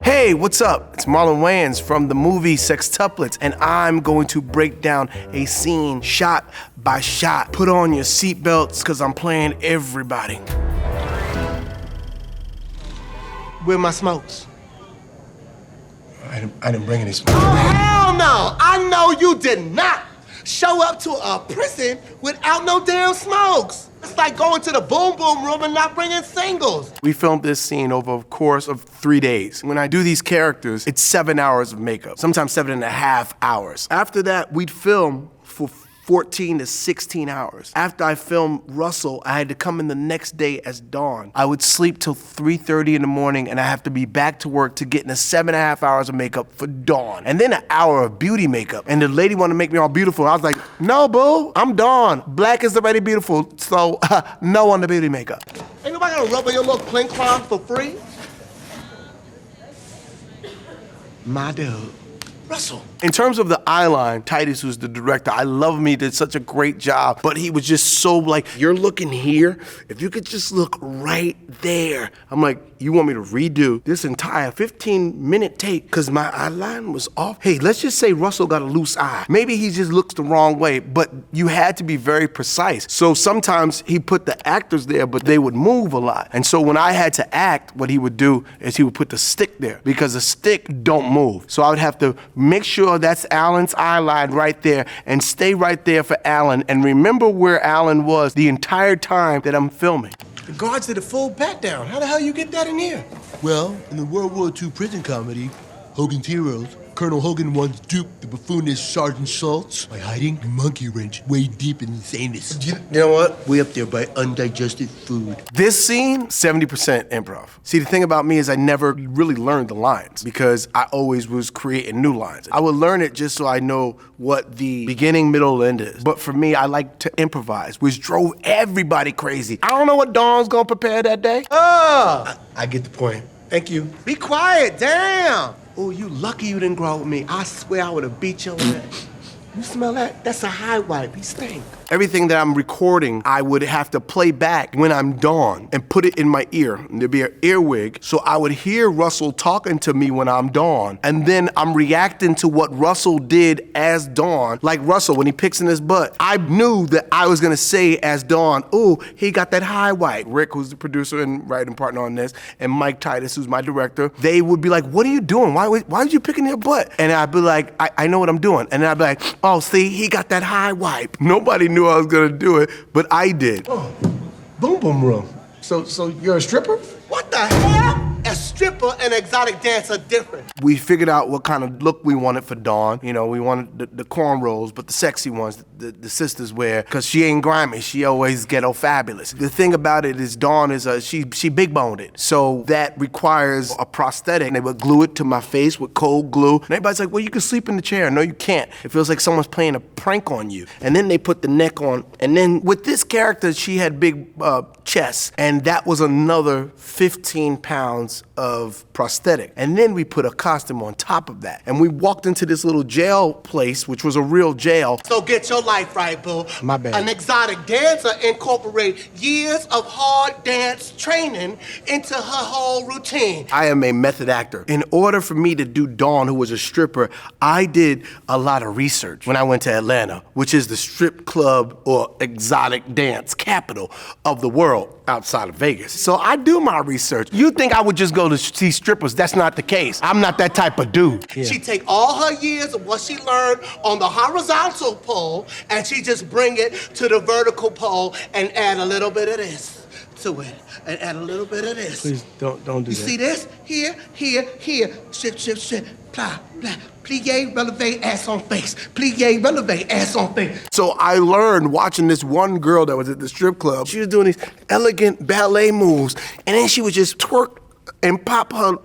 Hey, what's up? It's Marlon Wayans from the movie Sextuplets, and I'm going to break down a scene shot by shot. Put on your seatbelts, because I'm playing everybody. Where my smokes? I didn't bring any smoke. Oh, hell no! I know you did not show up to a prison without no damn smokes. It's like going to the boom boom room and not bringing singles. We filmed this scene over a course of 3 days. When I do these characters, it's 7 hours of makeup, sometimes 7.5 hours. After that, we'd film for 14 to 16 hours. After I filmed Russell, I had to come in the next day as Dawn. I would sleep till 3:30 in the morning, and I have to be back to work to get in the 7.5 hours of makeup for Dawn. And then an hour of beauty makeup. And the lady wanted to make me all beautiful. I was like, no, boo, I'm Dawn. Black is already beautiful, so no on the beauty makeup. Ain't nobody gonna rub on your little clink cloth for free? My dude. Russell. In terms of the eye line, Titus, who's the director, I love him, he did such a great job, but he was just so like, you're looking here, if you could just look right there. I'm like, you want me to redo this entire 15-minute take because my eye line was off? Hey, let's just say Russell got a loose eye. Maybe he just looks the wrong way, but you had to be very precise. So sometimes he put the actors there, but they would move a lot. And so when I had to act, what he would do is he would put the stick there because the stick don't move. So I would have to make sure that's Alan's eye line right there and stay right there for Alan and remember where Alan was the entire time that I'm filming. The guards did a full pat down. How the hell you get that in here? Well, in the World War II prison comedy, Hogan's Heroes, Colonel Hogan once duped the buffoonish Sergeant Schultz by hiding a monkey wrench way deep in his anus. You know what? Way up there by undigested food. This scene, 70% improv. See, the thing about me is I never really learned the lines because I always was creating new lines. I would learn it just so I know what the beginning, middle, end is. But for me, I like to improvise, which drove everybody crazy. I don't know what Dawn's gonna prepare that day. I get the point. Thank you. Be quiet, damn. Oh, you lucky you didn't grow up with me. I swear I would have beat your ass. You smell that? That's a high wipe. He stink. Everything that I'm recording, I would have to play back when I'm Dawn and put it in my ear. And there'd be an earwig, so I would hear Russell talking to me when I'm Dawn, and then I'm reacting to what Russell did as Dawn. Like Russell, when he picks in his butt, I knew that I was gonna say as Dawn, ooh, he got that high white. Rick, who's the producer and writing partner on this, and Mike Titus, who's my director, they would be like, what are you doing? Why are you picking your butt? And I'd be like, I know what I'm doing. And then I'd be like, oh, see, he got that high wipe. Nobody knew I was gonna do it, but I did. Oh, boom boom room. So you're a stripper? What the hell? A stripper and exotic dance are different. We figured out what kind of look we wanted for Dawn. You know, we wanted the cornrows, but the sexy ones the sisters wear, because she ain't grimy, she always ghetto fabulous. The thing about it is Dawn is she big boned it, so that requires a prosthetic. They would glue it to my face with cold glue, and everybody's like, well, you can sleep in the chair. No, you can't. It feels like someone's playing a prank on you. And then they put the neck on, and then with this character, she had big chest, and that was another 15 pounds of prosthetic. And then we put a costume on top of that. And we walked into this little jail place, which was a real jail. So get your life right, boo. My bad. An exotic dancer incorporates years of hard dance training into her whole routine. I am a method actor. In order for me to do Dawn, who was a stripper, I did a lot of research when I went to Atlanta, which is the strip club or exotic dance capital of the world outside of Vegas. So I do my research. You think I would just go to see strippers? That's not the case. I'm not that type of dude. Yeah. She take all her years of what she learned on the horizontal pole and she just bring it to the vertical pole and add a little bit of this to it and add a little bit of this. Please don't do that. You see this? Here, here, here. Shift. Blah, blah. Plie, releve, ass on face. Plie, releve, ass on face. So I learned watching this one girl that was at the strip club. She was doing these elegant ballet moves, and then she would just twerk and pop her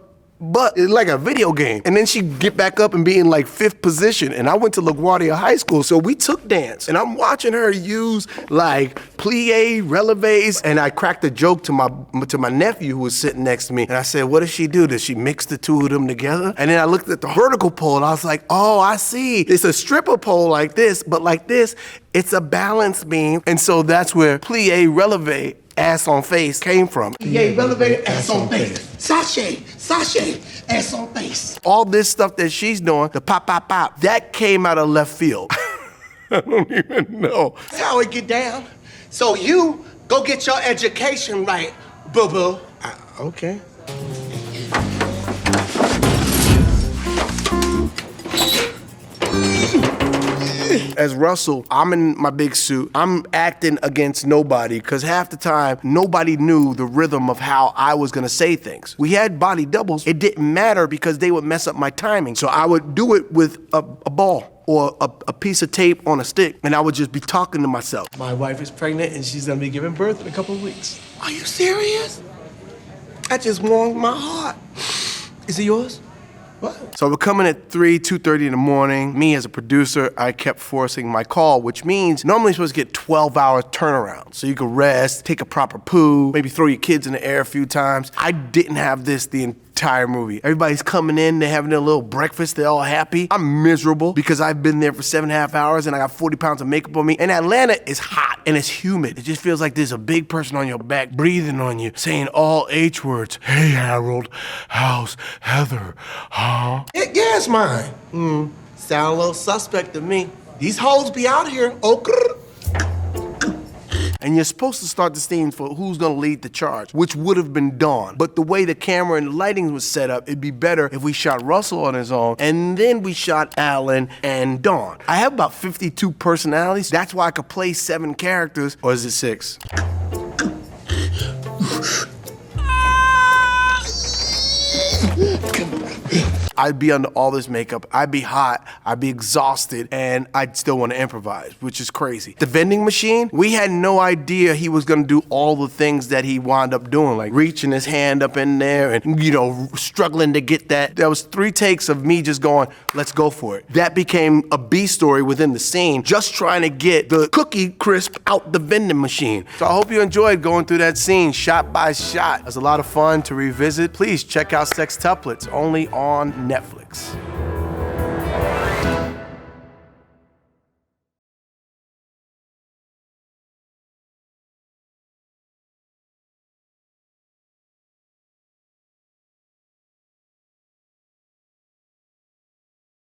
butt like a video game. And then she'd get back up and be in like 5th position. And I went to LaGuardia High School, so we took dance. And I'm watching her use like plie, releves, and I cracked a joke to my nephew who was sitting next to me. And I said, what does she do? Does she mix the two of them together? And then I looked at the vertical pole and I was like, oh, I see. It's a stripper pole like this, but like this, it's a balance beam. And so that's where plie, releve, ass on face came from. He gave elevator ass on face. Sashay, ass on face. All this stuff that she's doing, the pop, pop, pop, that came out of left field. I don't even know. That's how it get down. So you go get your education right, boo-boo. Okay. As Russell, I'm in my big suit. I'm acting against nobody because half the time, nobody knew the rhythm of how I was gonna say things. We had body doubles. It didn't matter because they would mess up my timing. So I would do it with a ball or a piece of tape on a stick, and I would just be talking to myself. My wife is pregnant and she's gonna be giving birth in a couple of weeks. Are you serious? That just warmed my heart. Is it yours? What? So we're coming at 2:30 in the morning. Me as a producer, I kept forcing my call, which means normally you're supposed to get 12-hour turnaround. So you can rest, take a proper poo, maybe throw your kids in the air a few times. I didn't have this the entire movie. Everybody's coming in, they're having their little breakfast, they're all happy. I'm miserable because I've been there for 7.5 hours and I got 40 pounds of makeup on me. And Atlanta is hot and it's humid. It just feels like there's a big person on your back breathing on you, saying all H words. Hey, Harold, how's Heather? Huh? Yeah, it's mine. Sound a little suspect to me. These hoes be out here. And you're supposed to start the scene for who's gonna lead the charge, which would have been Dawn. But the way the camera and the lighting was set up, it'd be better if we shot Russell on his own, and then we shot Alan and Dawn. I have about 52 personalities. That's why I could play 7 characters, or is it 6? I'd be under all this makeup, I'd be hot, I'd be exhausted, and I'd still want to improvise, which is crazy. The vending machine, we had no idea he was gonna do all the things that he wound up doing, like reaching his hand up in there and, you know, struggling to get that. There was 3 takes of me just going, let's go for it. That became a B story within the scene, just trying to get the cookie crisp out the vending machine. So I hope you enjoyed going through that scene shot by shot. It was a lot of fun to revisit. Please check out Sextuplets, only on Netflix.